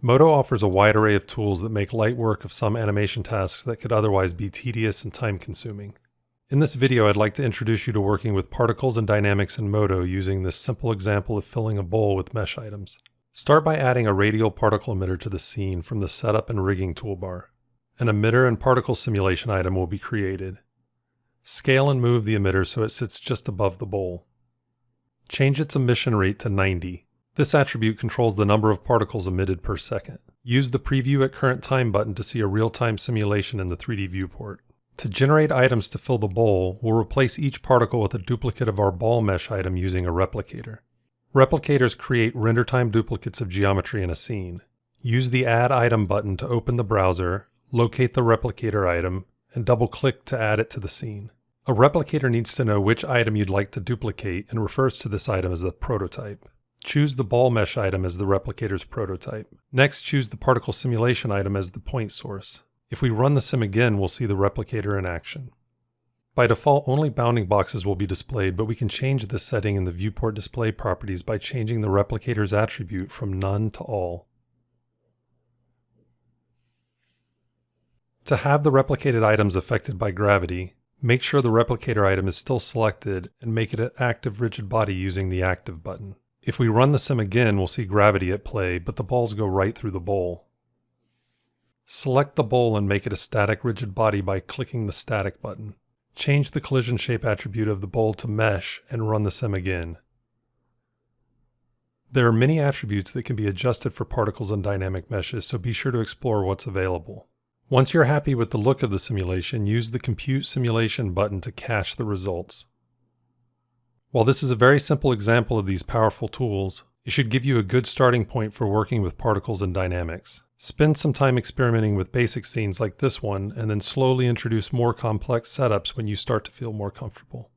Modo offers a wide array of tools that make light work of some animation tasks that could otherwise be tedious and time-consuming. In this video, I'd like to introduce you to working with particles and dynamics in Modo using this simple example of filling a bowl with mesh items. Start by adding a radial particle emitter to the scene from the Setup and Rigging toolbar. An emitter and particle simulation item will be created. Scale and move the emitter so it sits just above the bowl. Change its emission rate to 90. This attribute controls the number of particles emitted per second. Use the Preview at Current Time button to see a real-time simulation in the 3D viewport. To generate items to fill the bowl, we'll replace each particle with a duplicate of our ball mesh item using a replicator. Replicators create render-time duplicates of geometry in a scene. Use the Add Item button to open the browser, locate the replicator item, and double-click to add it to the scene. A replicator needs to know which item you'd like to duplicate and refers to this item as the prototype. Choose the ball mesh item as the replicator's prototype. Next, choose the particle simulation item as the point source. If we run the sim again, we'll see the replicator in action. By default, only bounding boxes will be displayed, but we can change this setting in the viewport display properties by changing the replicator's attribute from none to all. To have the replicated items affected by gravity, make sure the replicator item is still selected and make it an active rigid body using the Active button. If we run the sim again, we'll see gravity at play, but the balls go right through the bowl. Select the bowl and make it a static rigid body by clicking the Static button. Change the collision shape attribute of the bowl to Mesh and run the sim again. There are many attributes that can be adjusted for particles and dynamic meshes, so be sure to explore what's available. Once you're happy with the look of the simulation, use the Compute Simulation button to cache the results. While this is a very simple example of these powerful tools, it should give you a good starting point for working with particles and dynamics. Spend some time experimenting with basic scenes like this one, and then slowly introduce more complex setups when you start to feel more comfortable.